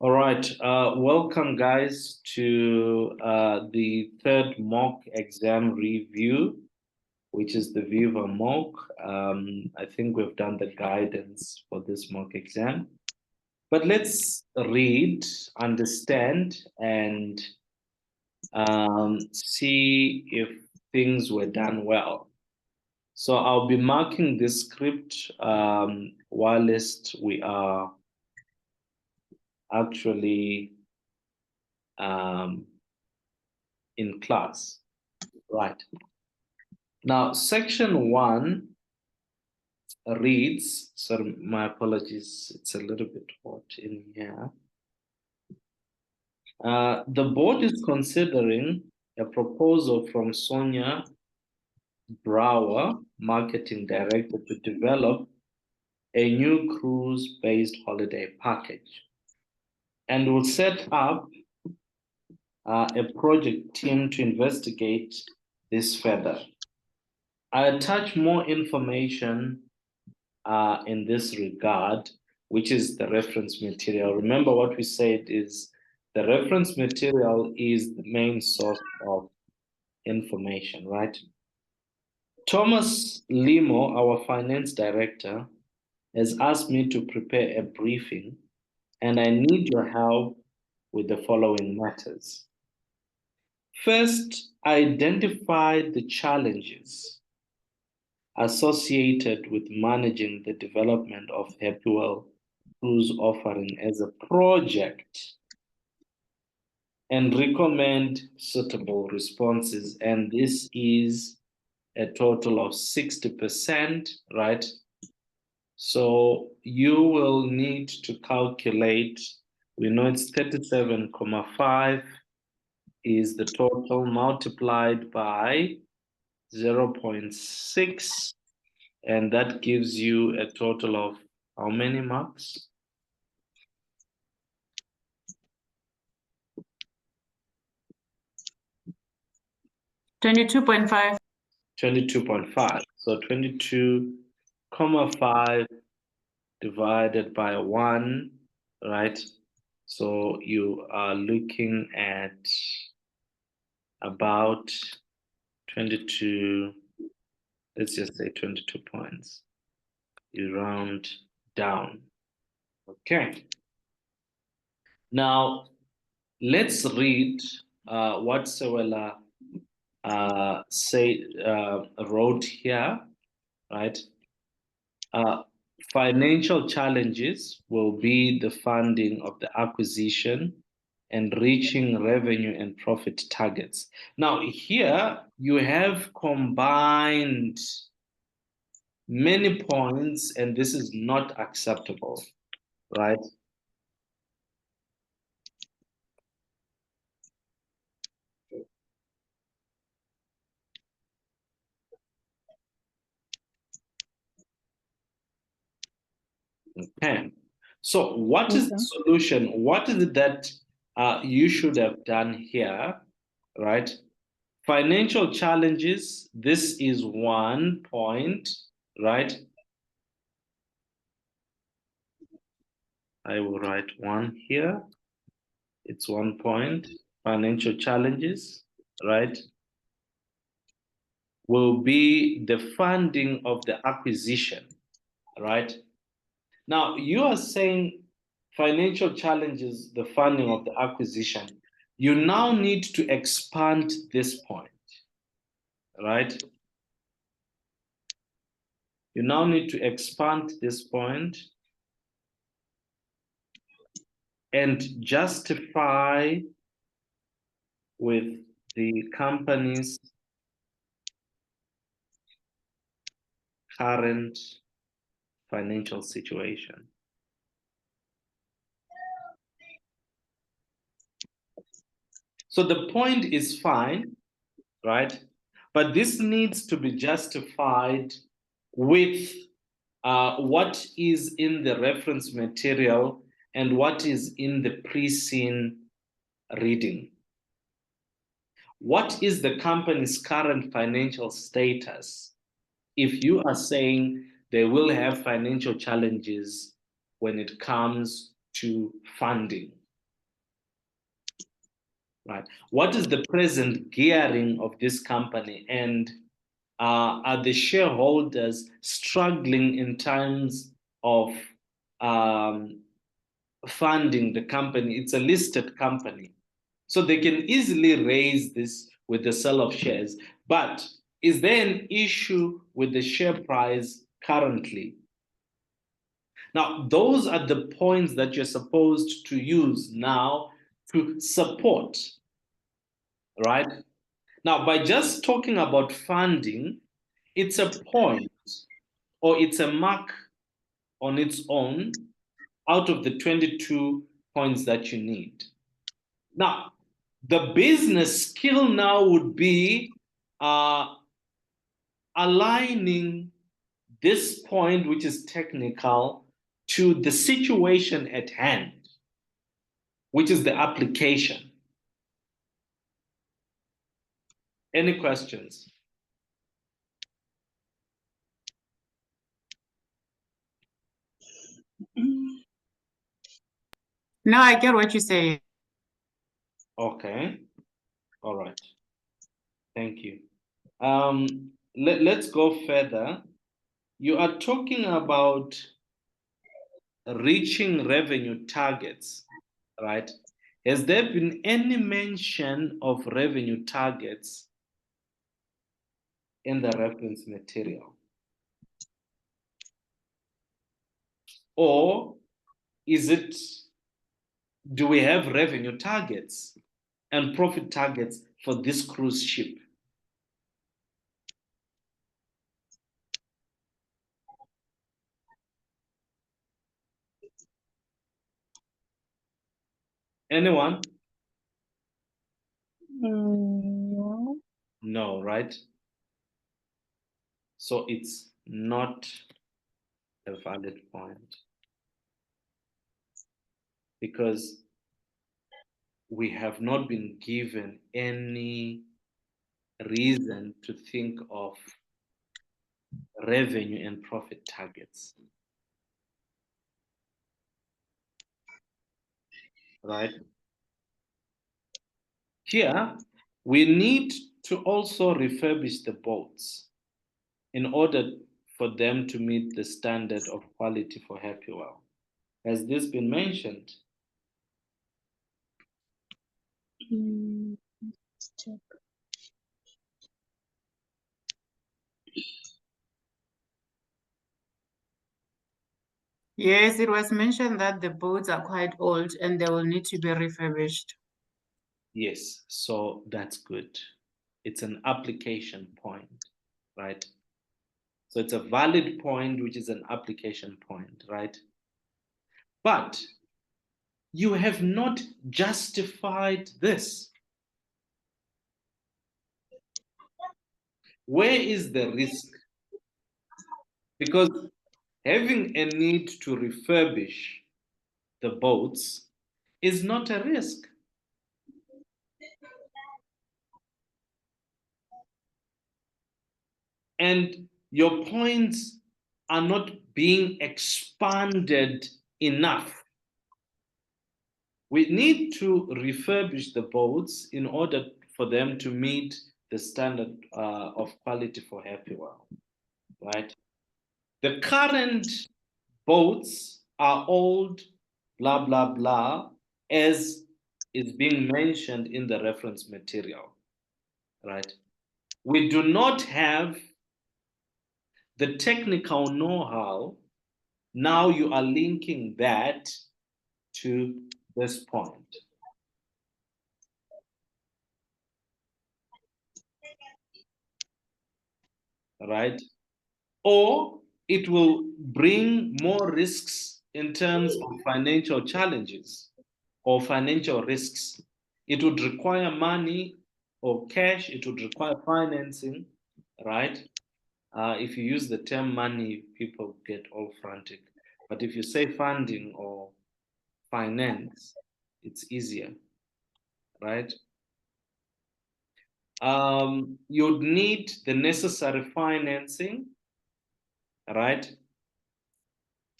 All right, welcome guys to the third mock exam review, which is the Viva mock. I think we've done the guidance for this mock exam, but let's read, understand, and see if things were done well. So I'll be marking this script whilst we are actually in class. Right. Now, section 1 reads, sorry, my apologies, it's a little bit hot in here. The board is considering a proposal from Sonia Brower, marketing director, to develop a new cruise-based holiday package, and will set up a project team to investigate this further. I attach more information in this regard, which is the reference material. Remember what we said is the reference material is the main source of information, right? Thomas Limo, our finance director, has asked me to prepare a briefing, and I need your help with the following matters. First, identify the challenges associated with managing the development of Happywell Cruise offering as a project and recommend suitable responses. And this is a total of 60%, right? So you will need to calculate, we know it's 37.5 is the total multiplied by 0.6, and that gives you a total of how many marks? $22.5. 22.5. So 22.5 divided by 1, right? So you are looking at about 22, let's just say 22 points. You round down. Okay. Now, let's read what Sewela wrote here, right? Financial challenges will be the funding of the acquisition and reaching revenue and profit targets. Now, here you have combined many points, and this is not acceptable, right? Okay. So what is the solution? What is it that you should have done here, right? Financial challenges, this is 1 point, right? I will write 1 here. It's 1 point. Financial challenges, right? Will be the funding of the acquisition, right? Now, you are saying financial challenges, the funding of the acquisition. You now need to expand this point, right? You now need to expand this point and justify with the company's current financial situation. So the point is fine, right? But this needs to be justified with what is in the reference material and what is in the pre-scene reading. What is the company's current financial status? If you are saying they will have financial challenges when it comes to funding, right? What is the present gearing of this company, and are the shareholders struggling in times of um, funding the company? It's a listed company, so they can easily raise this with the sale of shares. But is there an issue with the share price currently? Now, those are the points that you're supposed to use now to support, right? Now, by just talking about funding, it's a point or it's a mark on its own out of the 22 points that you need. Now, the business skill now would be aligning this point, which is technical, to the situation at hand, which is the application. Any questions? No, I get what you say. Okay. All right. Thank you. Let's go further. You are talking about reaching revenue targets, right? Has there been any mention of revenue targets in the reference material? Or do we have revenue targets and profit targets for this cruise ship? Anyone? No. No, right? So it's not a valid point because we have not been given any reason to think of revenue and profit targets, right? Here, we need to also refurbish the boats in order for them to meet the standard of quality for Happy Well. Has this been mentioned? Check. Yes, it was mentioned that the boats are quite old and they will need to be refurbished. Yes, so that's good. It's an application point, right? So it's a valid point, which is an application point, right? But you have not justified this. Where is the risk? Because having a need to refurbish the boats is not a risk. And your points are not being expanded enough. We need to refurbish the boats in order for them to meet the standard of quality for Happy Well, right? The current boats are old, blah, blah, blah, as is being mentioned in the reference material, right? We do not have the technical know-how. Now you are linking that to this point, right? Or it will bring more risks in terms of financial challenges or financial risks. It would require money or cash, it would require financing, right? If you use the term money, people get all frantic. But if you say funding or finance, it's easier, right? You'd need the necessary financing, right?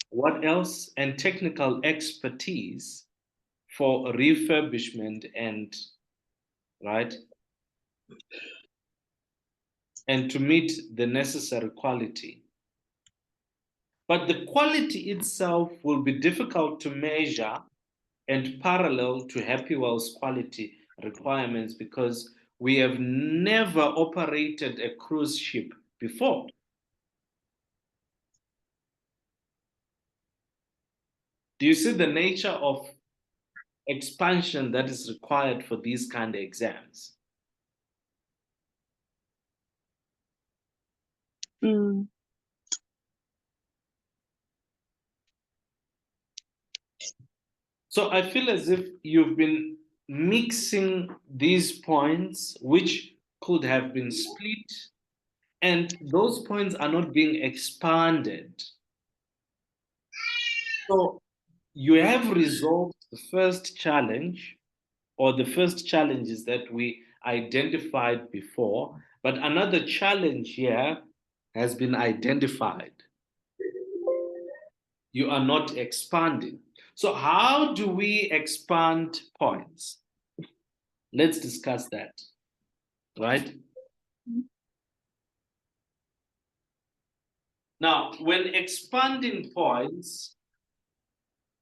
What else? And technical expertise for refurbishment and right? And to meet the necessary quality. But the quality itself will be difficult to measure and parallel to Happywell's quality requirements because we have never operated a cruise ship before. Do you see the nature of expansion that is required for these kind of exams? Mm. So I feel as if you've been mixing these points, which could have been split, and those points are not being expanded. So you have resolved the first challenge, or the first challenges that we identified before, but another challenge here has been identified. You are not expanding. So, how do we expand points? Let's discuss that, right? Now, when expanding points,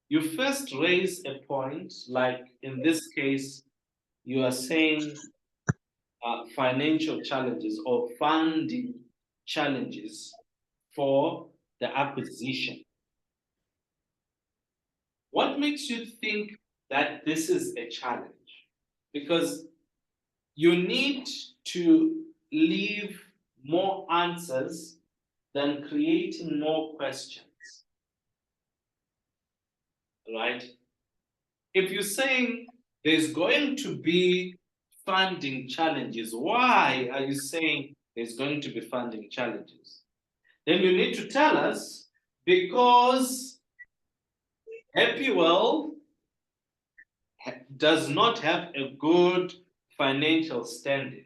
you first raise a point, like in this case, you are saying financial challenges or funding challenges for the acquisition. What makes you think that this is a challenge? Because you need to leave more answers than creating more questions, right? If you're saying there's going to be funding challenges, why are you saying there's going to be funding challenges? Then you need to tell us because Happywell does not have a good financial standing.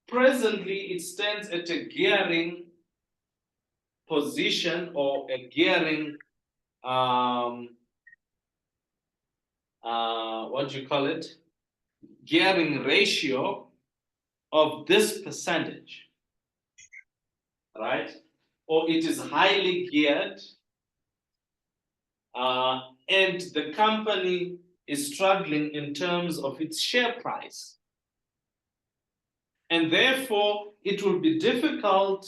Presently, it stands at a gearing position or a gearing, what do you call it? Gearing ratio of this percentage, right? Or it is highly geared, and the company is struggling in terms of its share price. And therefore, it will be difficult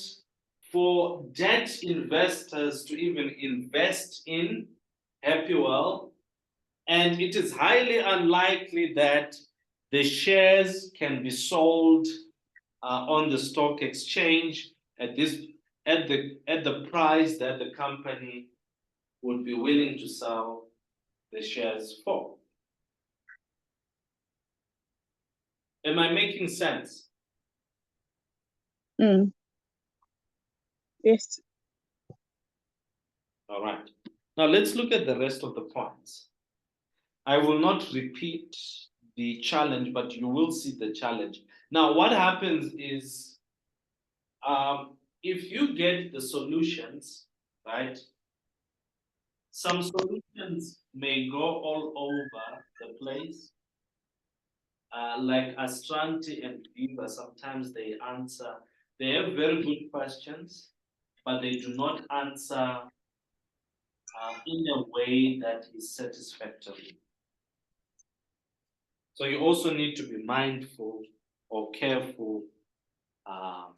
for debt investors to even invest in Happywell. And it is highly unlikely that the shares can be sold on the stock exchange at the price that the company would be willing to sell the shares for. Am I making sense? Mm. Yes. All right. Now let's look at the rest of the points. I will not repeat the challenge, but you will see the challenge. Now, what happens is if you get the solutions, right, some solutions may go all over the place. Like Astranti and Viva, sometimes they have very good questions, but they do not answer in a way that is satisfactory. So you also need to be mindful or careful on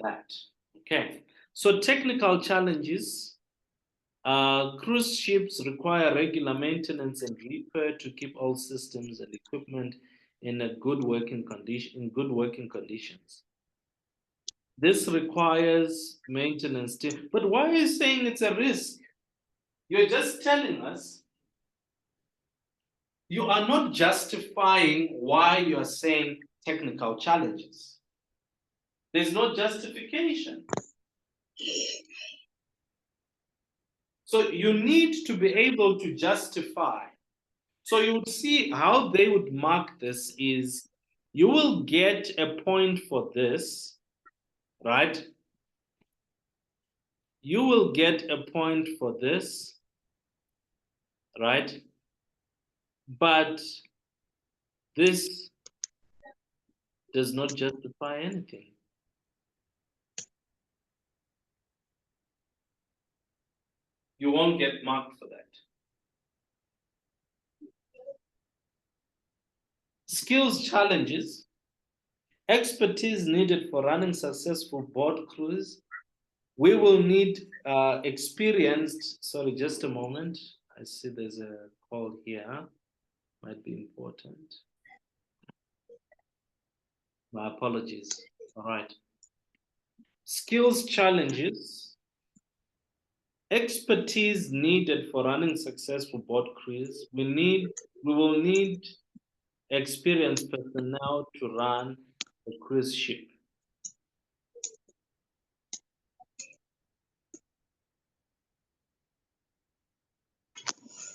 that. Okay, so technical challenges. Cruise ships require regular maintenance and repair to keep all systems and equipment in a good working condition. In good working conditions. This requires maintenance team. But why are you saying it's a risk? You're just telling us. You are not justifying why you are saying technical challenges. There's no justification. So you need to be able to justify. So you would see how they would mark this is you will get a point for this, right? You will get a point for this, right? But This does not justify anything. You won't get marked for that. Skills challenges, expertise needed for running successful boat crews. We will need experienced, sorry, just a moment. I see there's a call here, might be important. My apologies. All right. Skills challenges, expertise needed for running successful boat crews. We will need experienced personnel to run a cruise ship.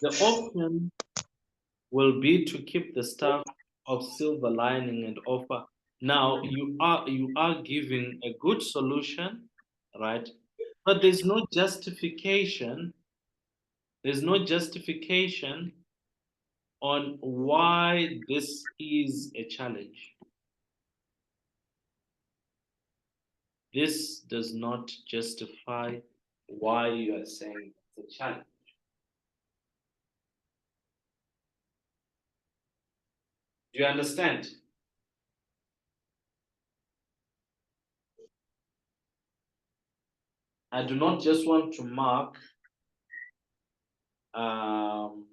The option will be to keep the staff of silver lining and offer. Now you are giving a good solution, right? But there's no justification. There's no justification on why this is a challenge. This does not justify why you are saying it's a challenge. Do you understand? I do not just want to mark, and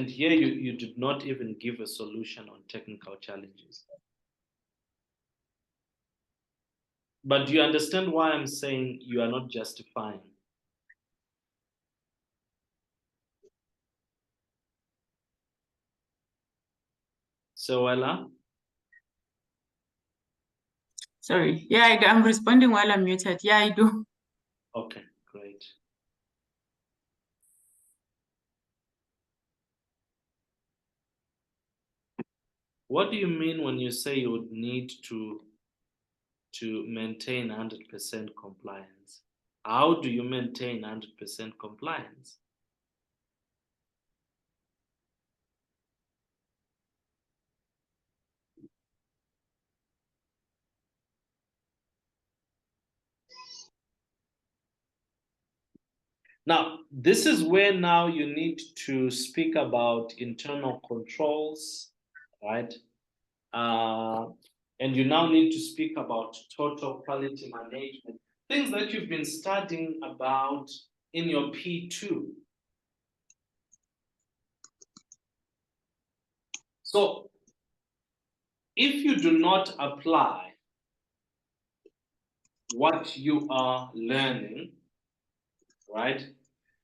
here you did not even give a solution on technical challenges. But do you understand why I'm saying you are not justifying? So, Ella? Sorry. Yeah, I'm responding while I'm muted. Yeah, I do. Okay, great. What do you mean when you say you would need to maintain 100% compliance? How do you maintain 100% compliance? Now, this is where now you need to speak about internal controls, right? And you now need to speak about total quality management, things that you've been studying about in your P2. So, if you do not apply what you are learning, right,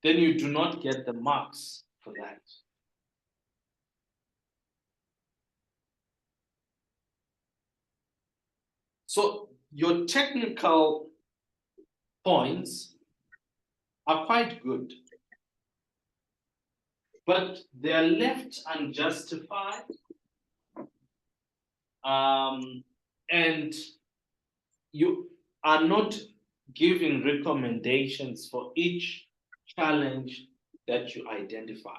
then you do not get the marks for that. So your technical points are quite good, but they are left unjustified, and you are not giving recommendations for each challenge that you identify.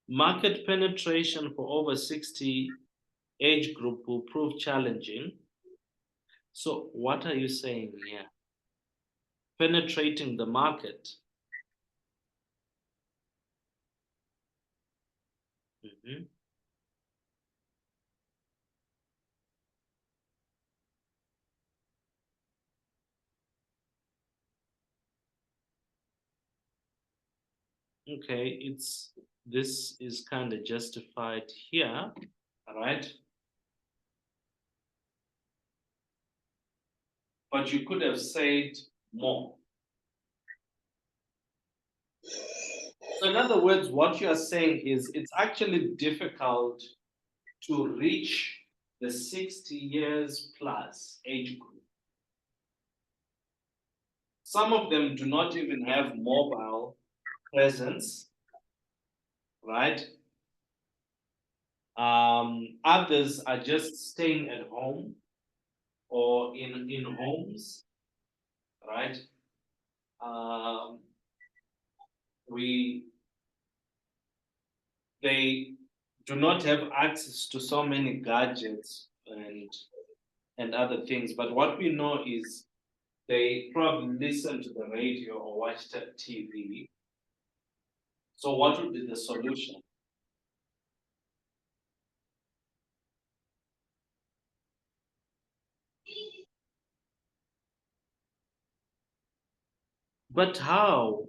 Market penetration for over 60 age group will prove challenging. So what are you saying here? Penetrating the market. Mm-hmm. Okay, this is kind of justified here, all right? But you could have said more. So in other words, what you are saying is it's actually difficult to reach the 60 years plus age group. Some of them do not even have mobile presence, right? Others are just staying at home or in homes. right? They do not have access to so many gadgets and other things. But what we know is they probably listen to the radio or watch the TV. So what would be the solution? But how?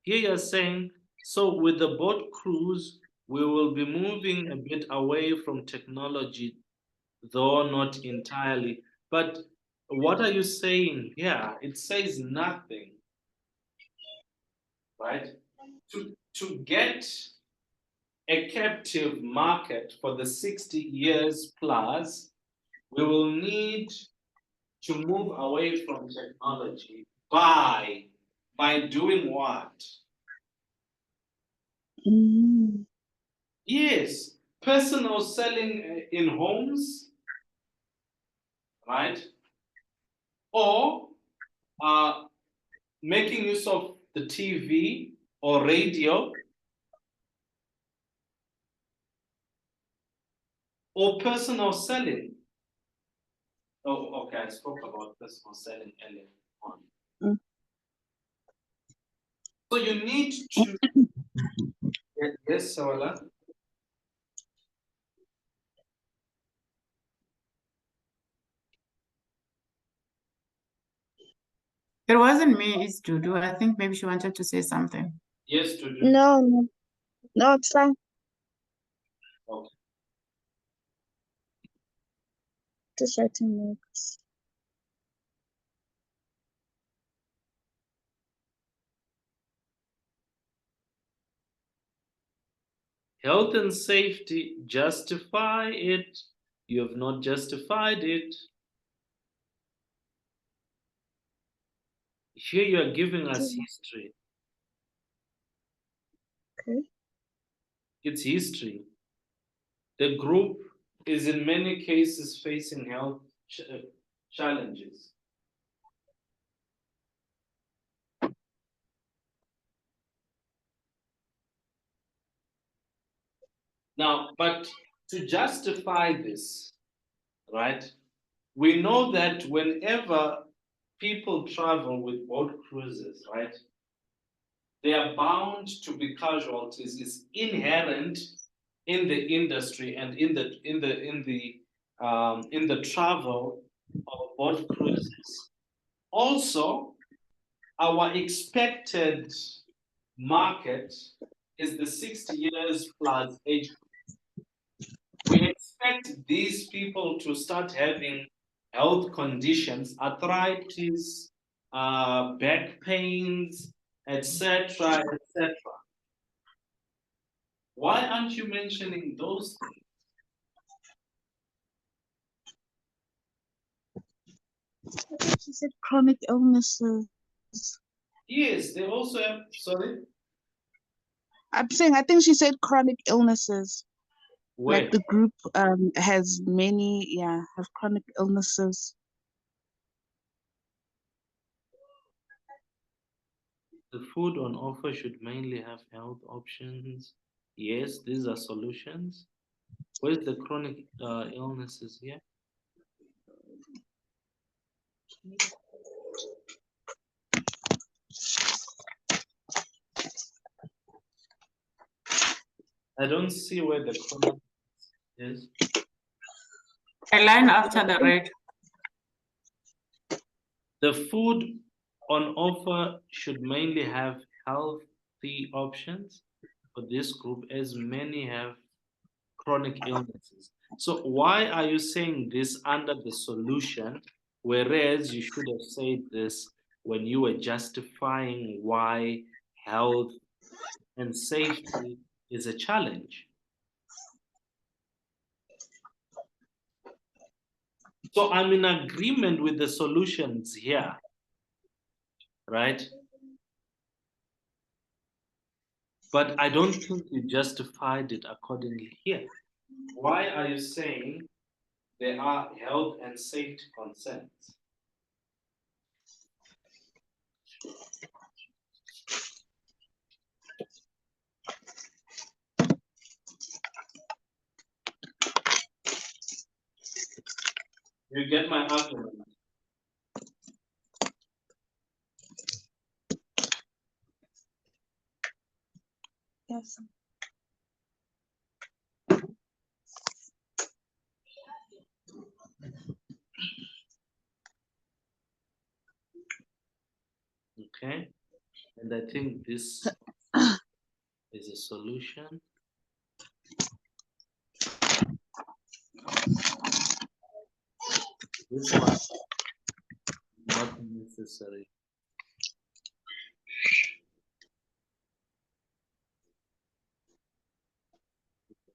Here you're saying, so with the boat cruise, we will be moving a bit away from technology, though not entirely. But what are you saying here? It says nothing, right? To get a captive market for the 60 years plus, we will need to move away from technology by doing what? Mm. Yes, personal selling in homes, right? Or making use of the TV or radio, or personal selling. Oh, okay, I spoke about personal selling earlier on. Mm. So you need to, yes, Sawala? It wasn't me, it's Dudu. I think maybe she wanted to say something. Yes, to do. No, it's fine. Okay. Just writing notes. Health and safety, justify it. You have not justified it. Here you are giving us history. Okay. It's history. The group is in many cases facing health challenges. Now, but to justify this, right, we know that whenever people travel with boat cruises, right, they are bound to be casualties. It's inherent in the industry and in the travel of boat cruises. Also, our expected market is the 60 years plus age group. We expect these people to start having health conditions, arthritis, back pains, etc., etc. Why aren't you mentioning those things? I think she said chronic illnesses. Yes, they also have, sorry? I'm saying I think she said chronic illnesses. Where? Like the group has many, have chronic illnesses. The food on offer should mainly have health options. Yes, these are solutions. Where's the chronic illnesses here? I don't see where the chronic is. A line after the red. The food on offer should mainly have healthy options for this group, as many have chronic illnesses. So why are you saying this under the solution, whereas you should have said this when you were justifying why health and safety is a challenge? So I'm in agreement with the solutions here, right? But I don't think you justified it accordingly here. Why are you saying there are health and safety concerns? You get my argument? Yes. Okay, and I think this is a solution. This one not necessary.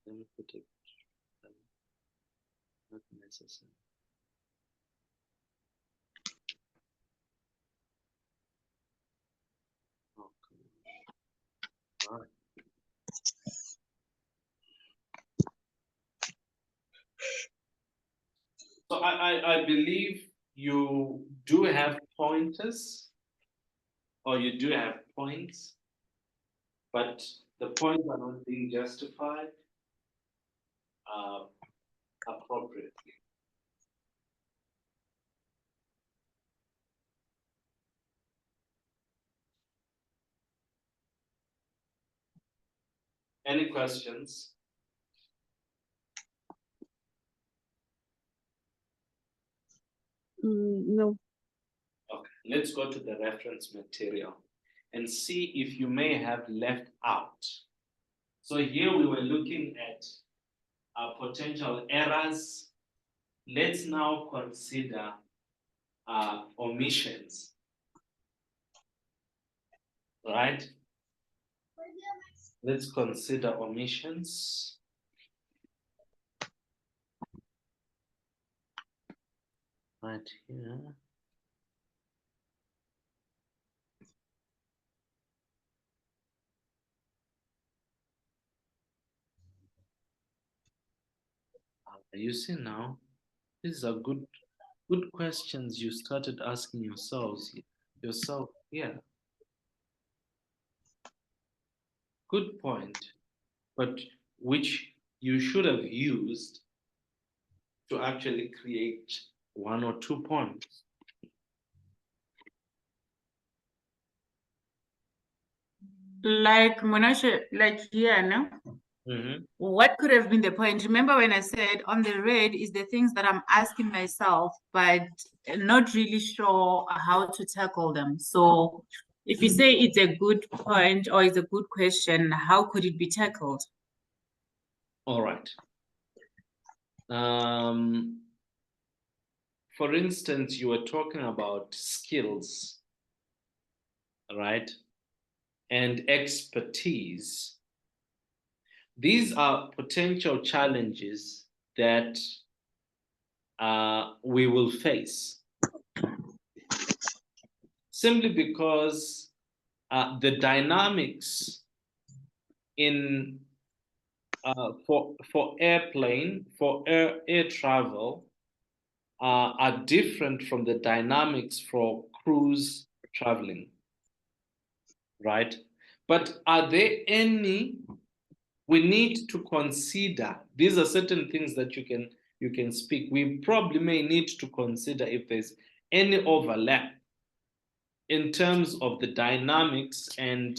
Let me put it. Not necessary. Okay. All right. So I believe you do have pointers, or you do have points, but the points are not being justified appropriately. Any questions? No. Okay, let's go to the reference material and see if you may have left out. So here we were looking at potential errors. Let's now consider omissions, right? Let's consider omissions. Right here. You see now, these are good questions you started asking yourself here. Good point, but which you should have used to actually create 1 or 2 points. Like Monashe, like here, no? Mm-hmm. What could have been the point? Remember when I said on the red is the things that I'm asking myself, but not really sure how to tackle them. So if you say it's a good point or it's a good question, how could it be tackled? All right. For instance, you were talking about skills, right? And expertise. These are potential challenges that we will face simply because the dynamics in for airplane for air travel are different from the dynamics for cruise traveling, right? But are there any we need to consider? These are certain things that you can speak. We probably may need to consider if there's any overlap in terms of the dynamics and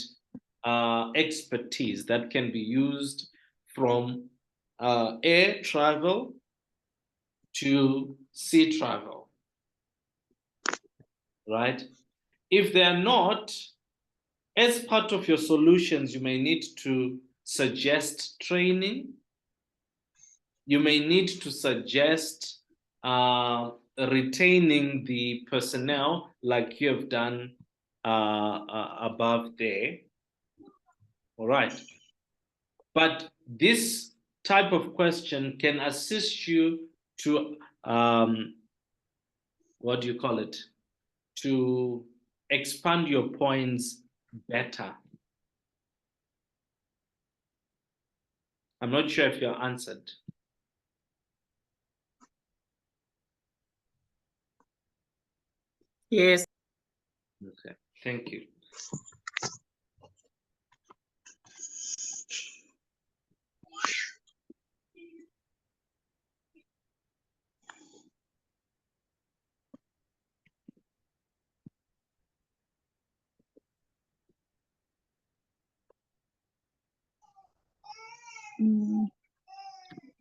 expertise that can be used from air travel to sea travel, right? If they are not, as part of your solutions, you may need to suggest training. You may need to suggest retaining the personnel like you have done above there. All right. But this type of question can assist you to, what do you call it? To expand your points better. I'm not sure if you're answered. Yes. Okay. Thank you.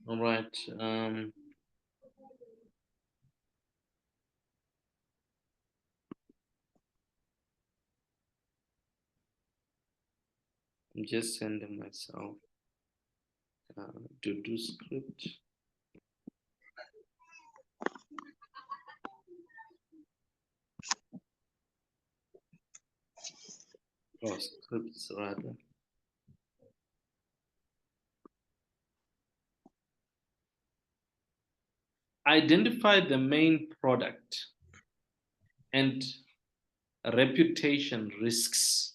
All right. I'm just sending myself to do script. Or scripts rather. Identify the main product and reputation risks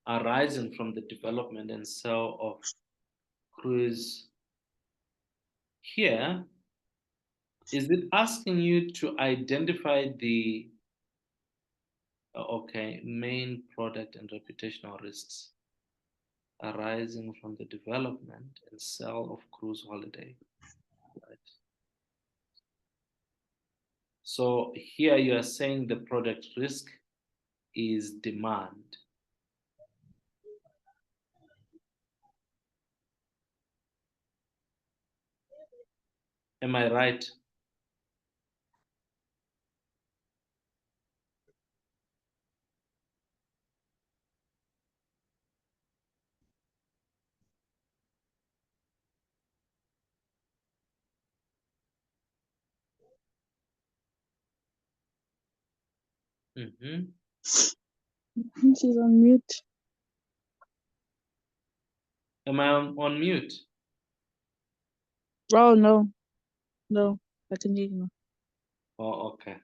arising from the development and sale of cruise. Here, is it asking you to identify the main product and reputational risks arising from the development and sale of cruise holiday? Right. So here you are saying the product risk is demand. Am I right? Mm-hmm. She's on mute. Am I on mute? Oh no, no, I can hear you. Oh, okay.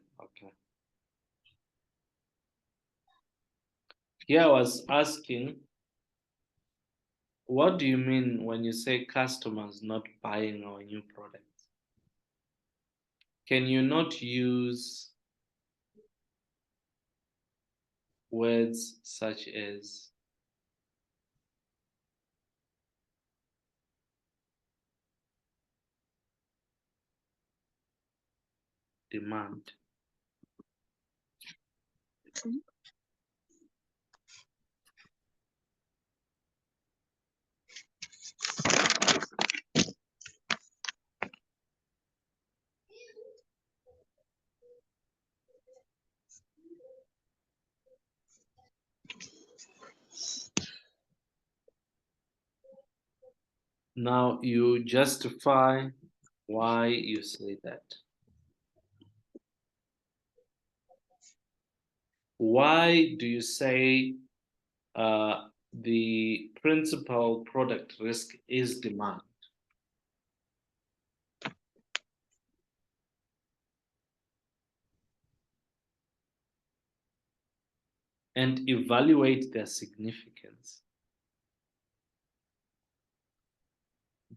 Here I was asking, what do you mean when you say customers not buying our new products? Can you not use words such as demand? Okay. Now you justify why you say that. Why do you say the principal product risk is demand? And evaluate their significance.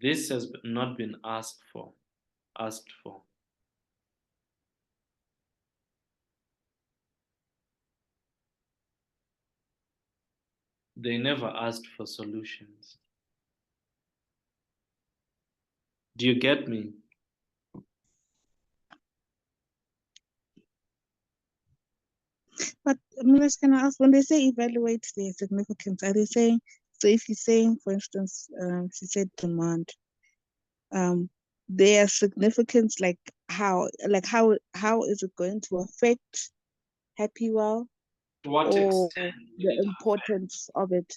This has not been asked for. They never asked for solutions. Do you get me? But Milas, can I ask, when they say evaluate their significance, are they saying, so if you're saying, for instance, she said demand, their significance, like how is it going to affect Happy Well, To what or extent will the it affect? importance of it?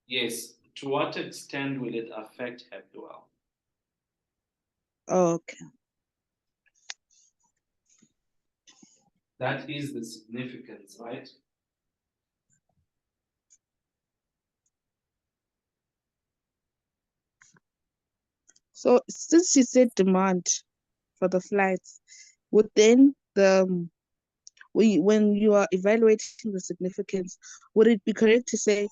Yes. To what extent will it affect Happy Well? Oh, okay. That is the significance, right? So since she said demand for the flights, would then when you are evaluating the significance, would it be correct to say,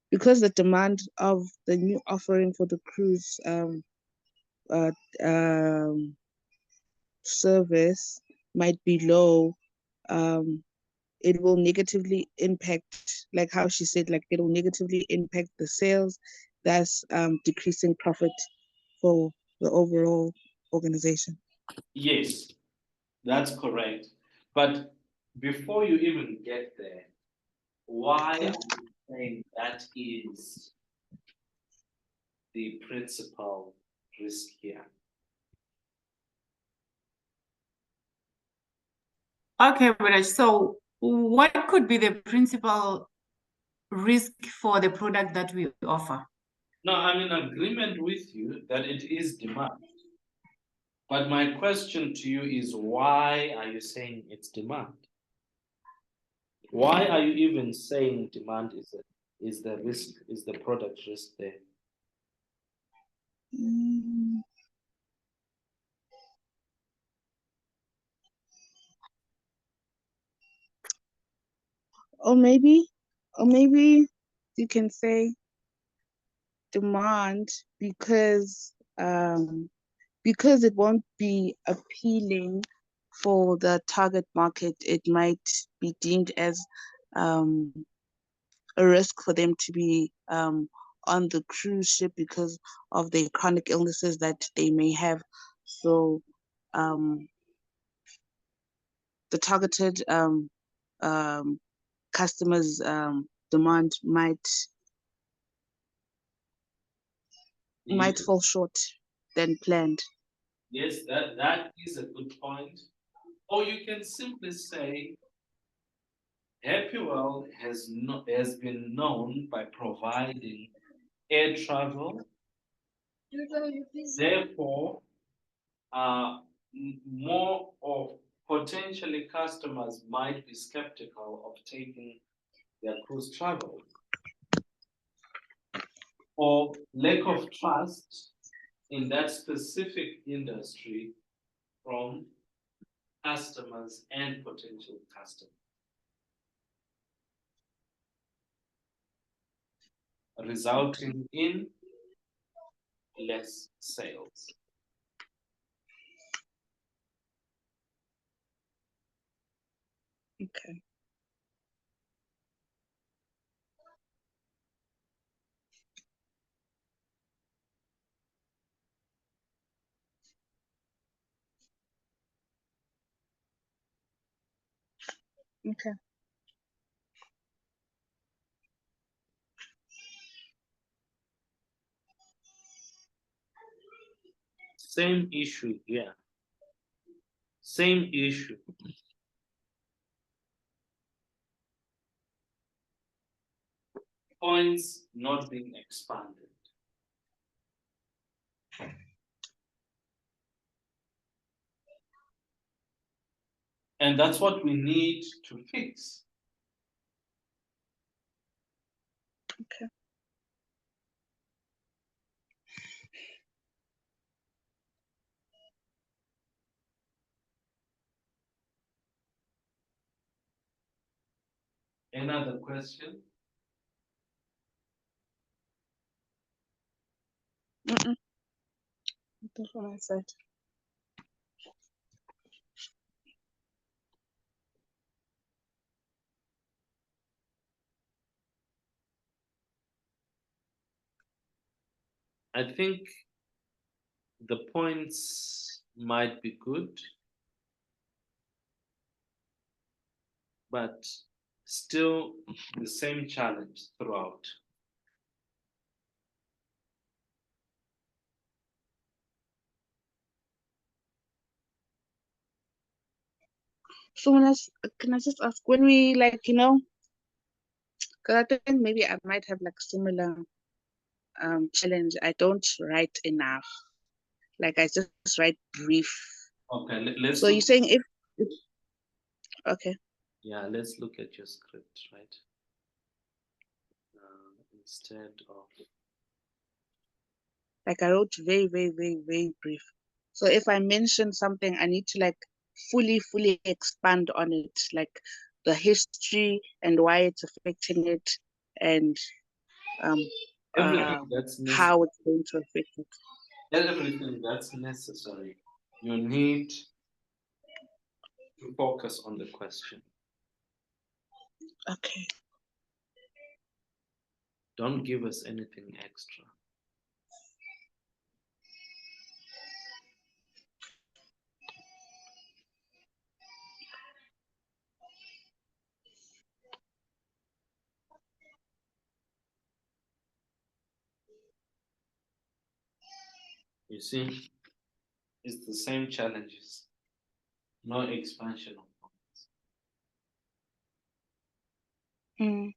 because the demand of the new offering for the cruise, uh, um, service might be low, it will negatively impact, like how she said, like it will negatively impact the sales, thus decreasing profit for the overall organization. Yes, that's correct. But before you even get there, why Okay. are you saying that is the principal risk here? Okay, Raj. So what could be the principal risk for the product that we offer? No, I'm in agreement with you that it is demand. But my question to you is, why are you saying it's demand? Why are you even saying demand is the risk, is the product risk there? Or maybe you can say demand because it won't be appealing for the target market. It might be deemed as a risk for them to be on the cruise ship because of the chronic illnesses that they may have. So the targeted customers' demand might Yes, fall short than planned. yes, that is a good point. Or you can simply say Happy World has been known by providing air travel. Therefore, more of potentially customers might be skeptical of taking their cruise travel, or lack of trust in that specific industry from customers and potential customers, resulting in less sales. Okay. Okay. Same issue here. Same issue. Points not being expanded. And that's what we need to fix. Okay. Another question? That's what I said. I think the points might be good, but still the same challenge throughout. So can I just ask, when we because I think maybe I might have like similar challenge. I don't write enough. Like I just write brief. Okay, let's So you're look. saying if okay. Yeah, let's look at your script, right? Instead of Like I wrote very, very, very, very brief. So if I mention something, I need to like fully expand on it, like the history and why it's affecting it, and um, everything that's necessary, how it's going to affect it. everything that's necessary, you need to focus on the question. Okay. Don't give us anything extra. You see, it's the same challenges, no expansion of points. Mm.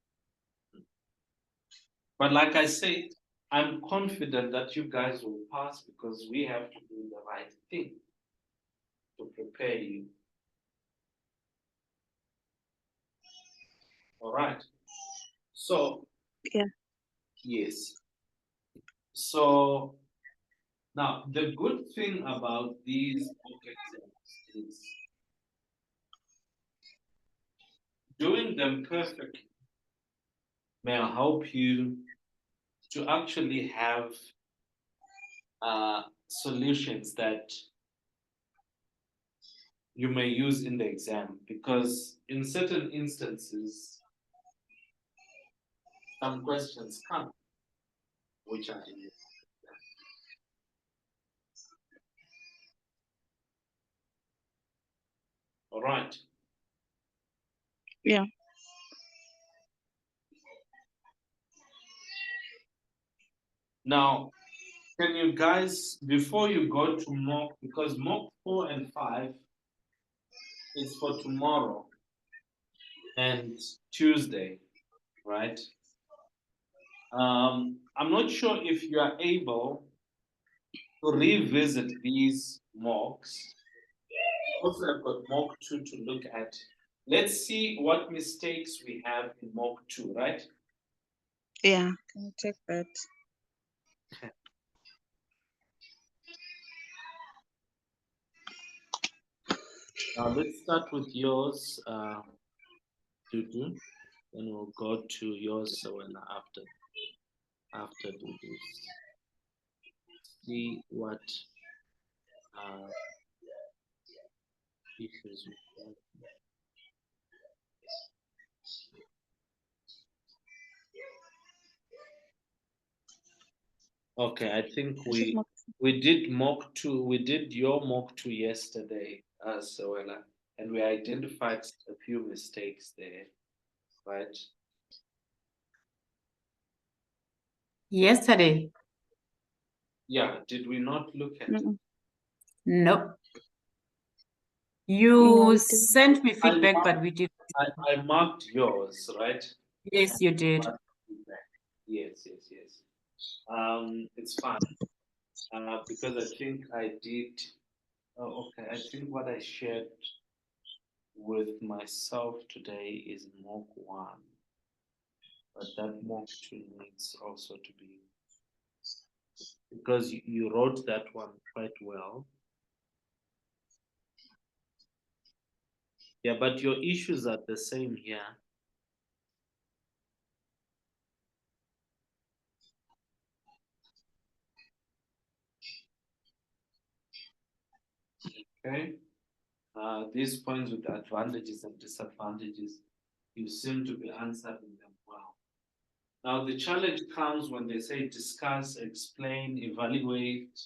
But like I said, I'm confident that you guys will pass because we have to do the right thing to prepare you. All right. So, Yeah. yes. So, now the good thing about these mock exams is doing them perfectly may help you to actually have solutions that you may use in the exam because in certain instances some questions come which are in the exam. All right. Yeah. Now, can you guys, before you go to mock, because mock 4 and 5 is for tomorrow and Tuesday, right? I'm not sure if you are able to revisit these mocks. Also, I've got mock 2 to look at. Let's see what mistakes we have in mock 2, right? Yeah. Can you check that? Let's start with yours, Dudu. Then we'll go to yours, Sawena, after Dudu's. See what issues we have. Okay, I think This is mock. we did mock 2. We did your mock 2 yesterday, Sawena, and we identified a few mistakes there, right? Yesterday. Yeah, did we not look at it? Mm-mm. Nope. No, You we didn't. sent me feedback, but we did. I marked yours, right? Yes, you did. Feedback. Yes, yes, yes. It's fine. Because I think I did. Oh, okay. I think what I shared with myself today is mock 1, but that mock 2 needs also to be because you wrote that one quite well. Yeah, but your issues are the same here. Okay. These points with advantages and disadvantages, you seem to be answering them well. Now, the challenge comes when they say discuss, explain, evaluate,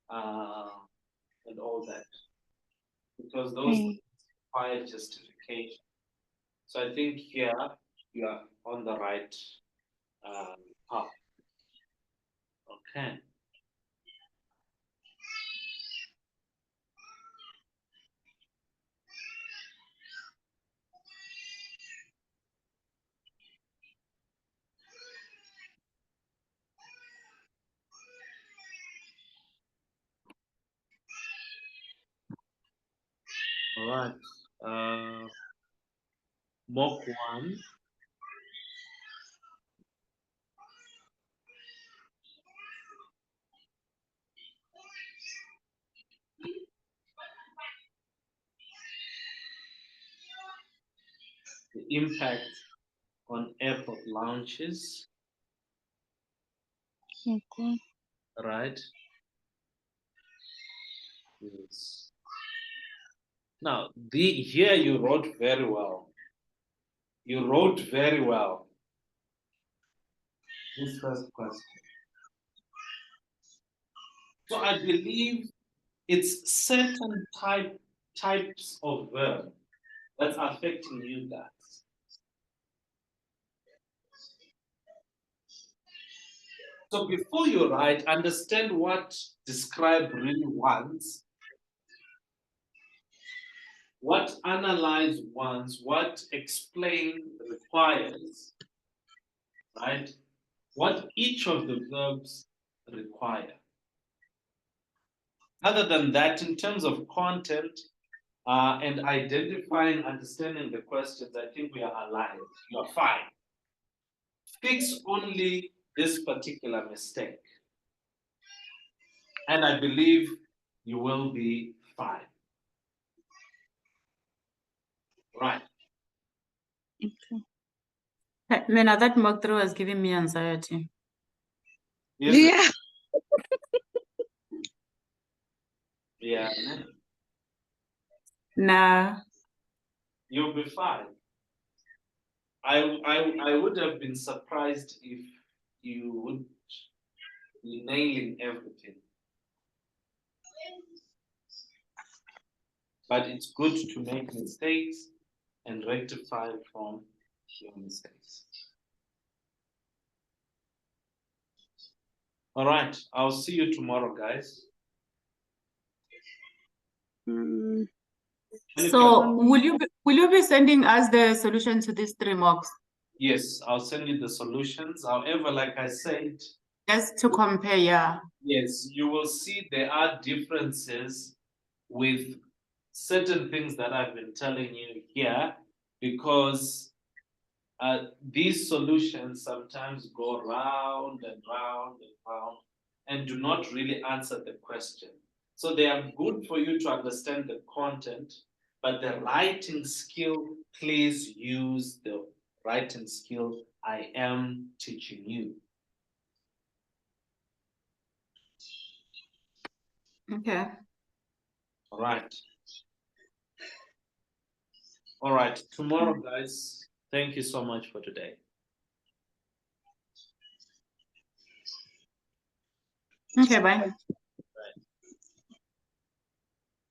and all that, because those require justification. So I think here you are on the right path. Okay. All right. Mock 1. The impact on airport launches, Okay. right? Yes. Now, here you wrote very well. You wrote very well. This first question. So I believe it's certain types of verb that's affecting you guys. So before you write, understand what describe really wants, what analyze wants, what explain requires, right? What each of the verbs require. Other than that, in terms of content and identifying, understanding the questions, I think we are aligned. You are fine. Fix only this particular mistake. And I believe you will be fine. Right. Okay. Mena, that mock through was giving me anxiety. Yes, Yeah. yeah. Nah. You'll be fine. I would have been surprised if you would be nailing everything. But it's good to make mistakes and rectify from your mistakes. All right, I'll see you tomorrow, guys. Mm, So will you be sending us the solution to these 3 mocks? Yes, I'll send you the solutions. However, like I said, Just to compare, yeah. yes, you will see there are differences with certain things that I've been telling you here, because these solutions sometimes go round and round and round and do not really answer the question. So they are good for you to understand the content, but the writing skill, please use the writing skill I am teaching you. Okay. All right. All right. Tomorrow, guys, thank you so much for today. Okay, bye.